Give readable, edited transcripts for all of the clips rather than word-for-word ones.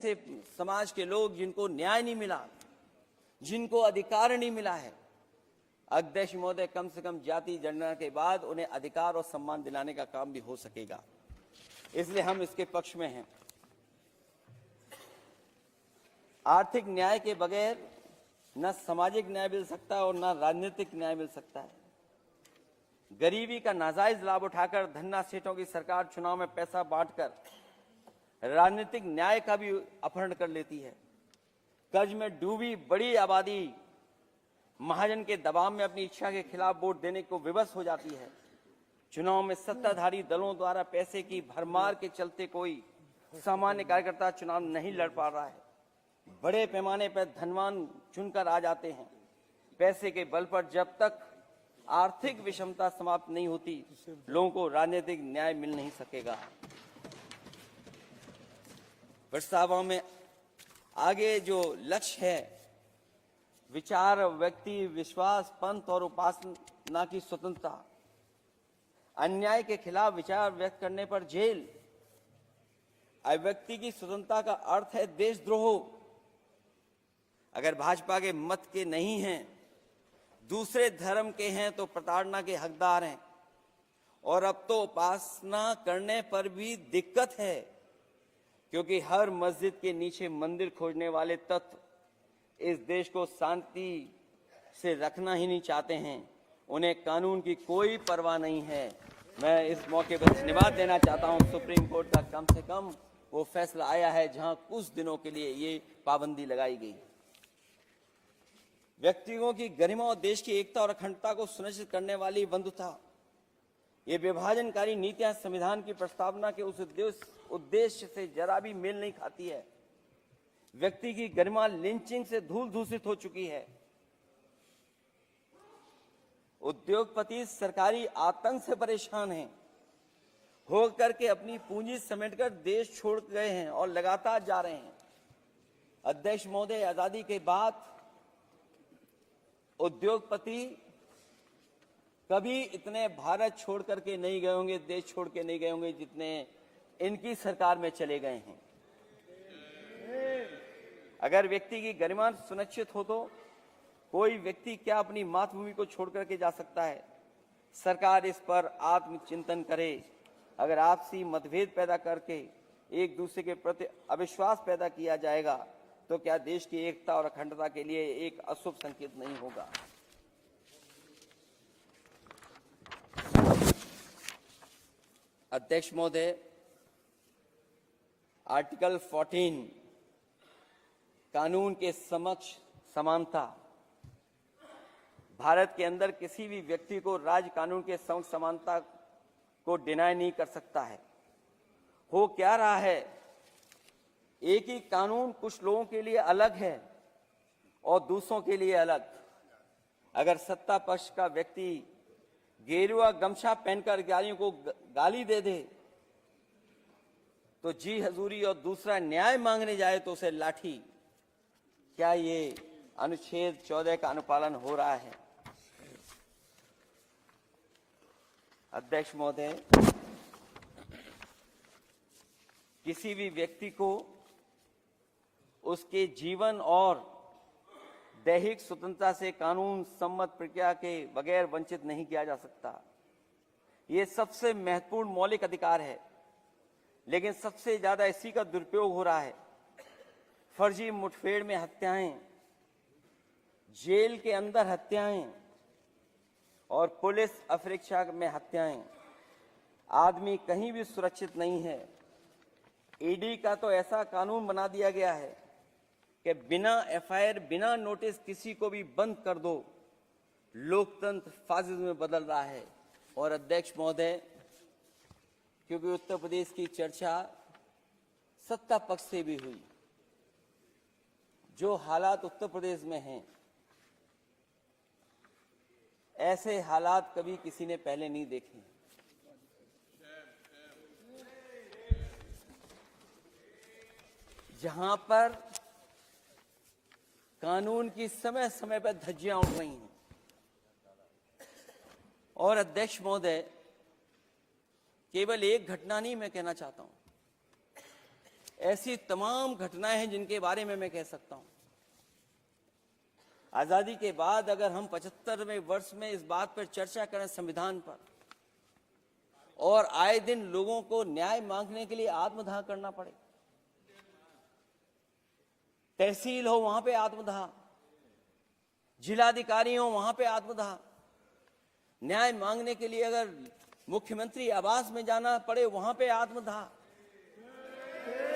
से समाज के लोग जिनको न्याय नहीं मिला, जिनको अधिकार नहीं मिला है, अध्यक्ष महोदय कम से कम जाति जनगणना के बाद उन्हें अधिकार और सम्मान दिलाने का काम भी हो सकेगा। इसलिए हम इसके पक्ष में हैं। आर्थिक न्याय के बगैर न सामाजिक न्याय मिल सकता है और न राजनीतिक न्याय मिल सकता है। गरीबी का नाजायज लाभ उठाकर धन्ना सेठों की सरकार चुनाव में पैसा बांटकर राजनीतिक न्याय का भी अपहरण कर लेती है। कर्ज में डूबी बड़ी आबादी महाजन के दबाव में अपनी इच्छा के खिलाफ वोट देने को विवश हो जाती है। चुनाव में सत्ताधारी दलों द्वारा पैसे की भरमार के चलते कोई सामान्य कार्यकर्ता चुनाव नहीं लड़ पा रहा है। बड़े पैमाने पर धनवान चुनकर आ जाते हैं। पैसे के बल पर जब तक आर्थिक विषमता समाप्त नहीं होती, लोगों को राजनीतिक न्याय मिल नहीं सकेगा। प्रस्तावों में आगे जो लक्ष्य है, विचार, व्यक्ति, विश्वास, पंथ और उपासना की स्वतंत्रता, अन्याय के खिलाफ विचार व्यक्त करने पर जेल, अभिव्यक्ति की स्वतंत्रता का अर्थ है देशद्रोह। अगर भाजपा के मत के नहीं हैं, दूसरे धर्म के हैं तो प्रताड़ना के हकदार हैं। और अब तो उपासना करने पर भी दिक्कत है, क्योंकि हर मस्जिद के नीचे मंदिर खोजने वाले तत्व इस देश को शांति से रखना ही नहीं चाहते हैं। उन्हें कानून की कोई परवाह नहीं है। मैं इस मौके पर धन्यवाद देना चाहता हूं। सुप्रीम कोर्ट का कम से कम वो फैसला आया है जहां कुछ दिनों के लिए ये पाबंदी लगाई गई। व्यक्तियों की गरिमा और देश की एकता और अखंडता को सुनिश्चित करने वाली बंधुता, ये विभाजनकारी नीतियां संविधान की प्रस्तावना के उस उद्देश्य से जरा भी मेल नहीं खाती है। व्यक्ति की गरिमा लिंचिंग से धूल दूषित हो चुकी है। उद्योगपति सरकारी आतंक से परेशान हैं, होकर के अपनी पूंजी समेटकर देश छोड़ गए हैं और लगातार जा रहे हैं। अध्यक्ष महोदय, आजादी के बाद उद्योगपति कभी इतने भारत छोड़ करके नहीं गए होंगे, देश छोड़ के नहीं गए होंगे जितने इनकी सरकार में चले गए हैं। अगर व्यक्ति की गरिमा सुनिश्चित हो तो कोई व्यक्ति क्या अपनी मातृभूमि को छोड़ करके जा सकता है? सरकार इस पर आत्मचिंतन करे। अगर आपसी मतभेद पैदा करके एक दूसरे के प्रति अविश्वास पैदा किया जाएगा तो क्या देश की एकता और अखंडता के लिए एक अशुभ संकेत नहीं होगा? अध्यक्ष महोदय, आर्टिकल 14 कानून के समक्ष समानता, भारत के अंदर किसी भी व्यक्ति को राज्य कानून के समक्ष समानता को डिनाई नहीं कर सकता है। हो क्या रहा है, एक ही कानून कुछ लोगों के लिए अलग है और दूसरों के लिए अलग। अगर सत्ता पक्ष का व्यक्ति गेरुआ गमछा पहनकर अधिकारियों को गाली दे दे तो जी हजूरी और दूसरा न्याय मांगने जाए तो उसे लाठी, क्या ये अनुच्छेद 14 का अनुपालन हो रहा है? अध्यक्ष महोदय, किसी भी व्यक्ति को उसके जीवन और दैहिक स्वतंत्रता से कानून सम्मत प्रक्रिया के बगैर वंचित नहीं किया जा सकता। ये सबसे महत्वपूर्ण मौलिक अधिकार है, लेकिन सबसे ज्यादा इसी का दुरुपयोग हो रहा है। फर्जी मुठभेड़ में हत्याएं, जेल के अंदर हत्याएं और पुलिस अपेक्षा में हत्याएं। आदमी कहीं भी सुरक्षित नहीं है। ईडी का तो ऐसा कानून बना दिया गया है कि बिना एफआईआर, बिना नोटिस किसी को भी बंद कर दो। लोकतंत्र फासिज्म में बदल रहा है। और अध्यक्ष महोदय, क्योंकि उत्तर प्रदेश की चर्चा सत्ता पक्ष से भी हुई, जो हालात उत्तर प्रदेश में हैं, ऐसे हालात कभी किसी ने पहले नहीं देखे। जहां पर कानून की समय समय पर धज्जियां उड़ रही हैं। और अध्यक्ष महोदय, केवल एक घटना नहीं मैं कहना चाहता हूं, ऐसी तमाम घटनाएं हैं जिनके बारे में मैं कह सकता हूं। आजादी के बाद अगर हम 75वें वर्ष में इस बात पर चर्चा करें संविधान पर, और आए दिन लोगों को न्याय मांगने के लिए आत्मदाह करना पड़े, तहसील हो वहां पे आत्मदाह, जिलाधिकारी हो वहां पे आत्मदाह, न्याय मांगने के लिए अगर मुख्यमंत्री आवास में जाना पड़े वहां पे आत्मदाह।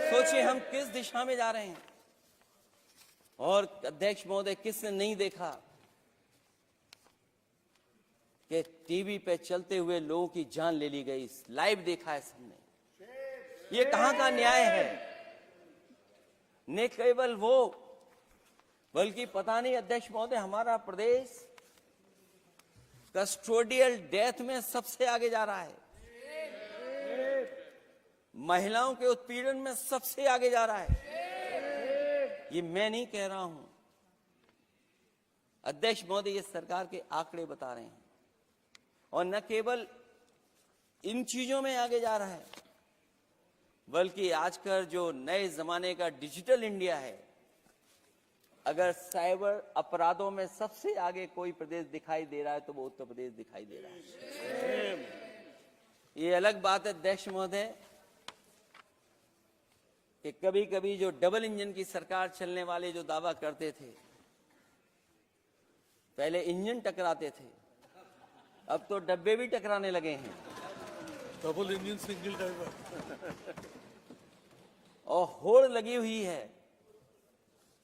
सोचिए हम किस दिशा में जा रहे हैं। और अध्यक्ष महोदय, किसने नहीं देखा कि टीवी पे चलते हुए लोगों की जान ले ली गई? लाइव देखा है सबने। ये कहां का न्याय है? न केवल वो, बल्कि पता नहीं अध्यक्ष महोदय, हमारा प्रदेश कस्टोडियल डेथ में सबसे आगे जा रहा है, महिलाओं के उत्पीड़न में सबसे आगे जा रहा है। ये मैं नहीं कह रहा हूं, अध्यक्ष महोदय ये सरकार के आंकड़े बता रहे हैं। और न केवल इन चीजों में आगे जा रहा है, बल्कि आजकल जो नए जमाने का डिजिटल इंडिया है, अगर साइबर अपराधों में सबसे आगे कोई प्रदेश दिखाई दे रहा है तो वो उत्तर प्रदेश दिखाई दे रहा है। ये अलग बात है अध्यक्ष महोदय कि कभी कभी जो डबल इंजन की सरकार चलने वाले जो दावा करते थे, पहले इंजन टकराते थे, अब तो डब्बे भी टकराने लगे हैं। Double engine single driver. और होड़ लगी हुई है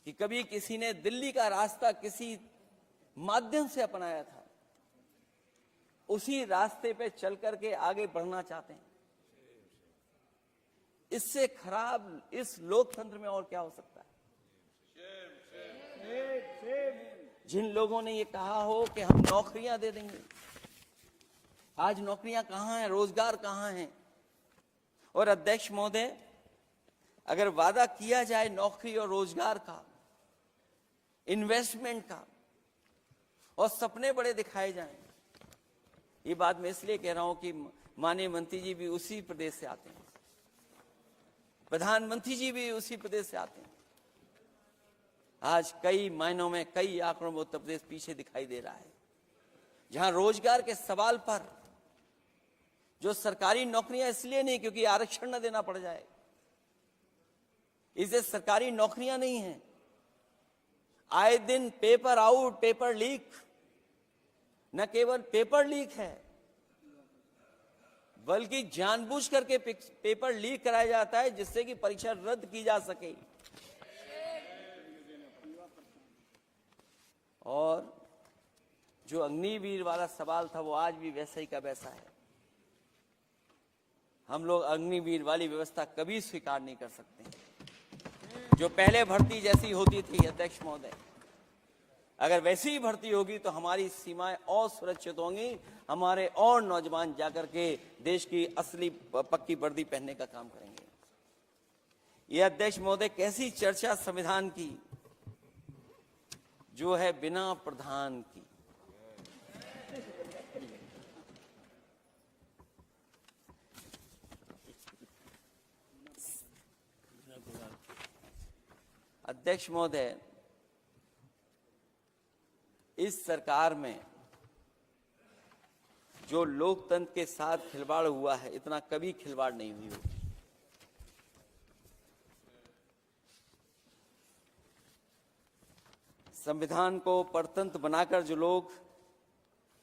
कि कभी किसी ने दिल्ली का रास्ता किसी माध्यम से अपनाया था, उसी रास्ते पे चल करके आगे बढ़ना चाहते हैं। इससे खराब इस लोकतंत्र में और क्या हो सकता है? जिन लोगों ने ये कहा हो कि हम नौकरियां दे देंगे, आज नौकरियां कहां हैं? रोजगार कहां है? और अध्यक्ष महोदय, अगर वादा किया जाए नौकरी और रोजगार का, इन्वेस्टमेंट का, और सपने बड़े दिखाए जाएं, ये बात मैं इसलिए कह रहा हूं कि माननीय मंत्री जी भी उसी प्रदेश से आते हैं, प्रधानमंत्री जी भी उसी प्रदेश से आते हैं। आज कई मायनों में, कई आंकड़ों में उत्तर प्रदेश पीछे दिखाई दे रहा है। जहां रोजगार के सवाल पर जो सरकारी नौकरियां इसलिए नहीं क्योंकि आरक्षण न देना पड़ जाए, इसे सरकारी नौकरियां नहीं हैं। आए दिन पेपर आउट, पेपर लीक, न केवल पेपर लीक है बल्कि जानबूझ करके पेपर लीक कराया जाता है जिससे कि परीक्षा रद्द की जा सके। और जो अग्निवीर वाला सवाल था वो आज भी वैसा ही का वैसा है। हम लोग अग्निवीर वाली व्यवस्था कभी स्वीकार नहीं कर सकते। जो पहले भर्ती जैसी होती थी अध्यक्ष महोदय, अगर वैसी ही भर्ती होगी तो हमारी सीमाएं और सुरक्षित होंगी, हमारे और नौजवान जाकर के देश की असली पक्की वर्दी पहनने का काम करेंगे। यह अध्यक्ष महोदय कैसी चर्चा संविधान की जो है बिना प्रधान की। अध्यक्ष महोदय, इस सरकार में जो लोकतंत्र के साथ खिलवाड़ हुआ है, इतना कभी खिलवाड़ नहीं हुई होगी। संविधान को परतंत्र बनाकर जो लोग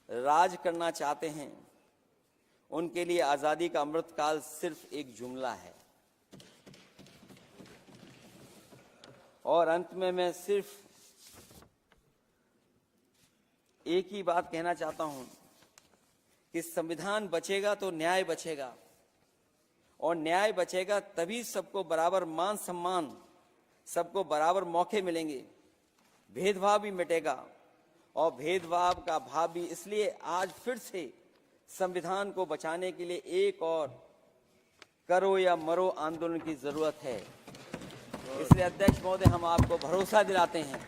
राज करना चाहते हैं, उनके लिए आजादी का अमृतकाल सिर्फ एक जुमला है। और अंत में मैं सिर्फ एक ही बात कहना चाहता हूं कि संविधान बचेगा तो न्याय बचेगा, और न्याय बचेगा तभी सबको बराबर मान सम्मान, सबको बराबर मौके मिलेंगे, भेदभाव भी मिटेगा। और भेदभाव का भाव भी इसलिए आज फिर से संविधान को बचाने के लिए एक और करो या मरो आंदोलन की जरूरत है। इसलिए अध्यक्ष महोदय, हम आपको भरोसा दिलाते हैं,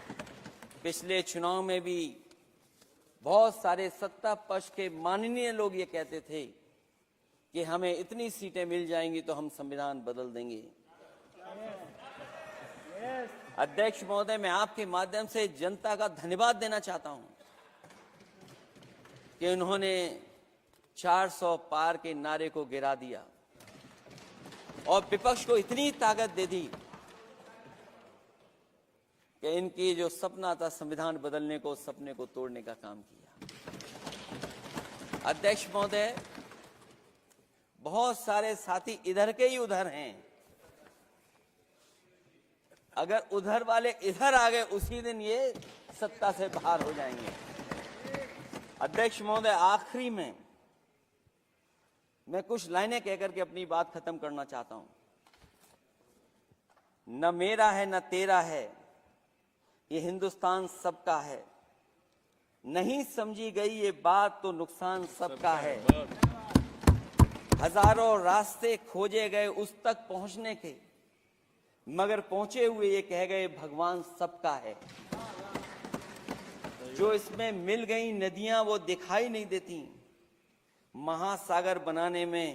पिछले चुनाव में भी बहुत सारे सत्ता पक्ष के माननीय लोग ये कहते थे कि हमें इतनी सीटें मिल जाएंगी तो हम संविधान बदल देंगे। अध्यक्ष महोदय, मैं आपके माध्यम से जनता का धन्यवाद देना चाहता हूं कि उन्होंने 400 पार के नारे को गिरा दिया और विपक्ष को इतनी ताकत दे दी कि इनकी जो सपना था संविधान बदलने को, उस सपने को तोड़ने का काम किया। अध्यक्ष महोदय, बहुत सारे साथी इधर के ही उधर हैं। अगर उधर वाले इधर आ गए, उसी दिन ये सत्ता से बाहर हो जाएंगे। अध्यक्ष महोदय, आखिरी में मैं कुछ लाइनें कहकर के अपनी बात खत्म करना चाहता हूं। न मेरा है न तेरा है, ये हिंदुस्तान सबका है। नहीं समझी गई ये बात तो नुकसान सबका है। हजारों रास्ते खोजे गए उस तक पहुंचने के, मगर पहुंचे हुए ये कह गए भगवान सबका है। जो इसमें मिल गई नदियां वो दिखाई नहीं देती, महासागर बनाने में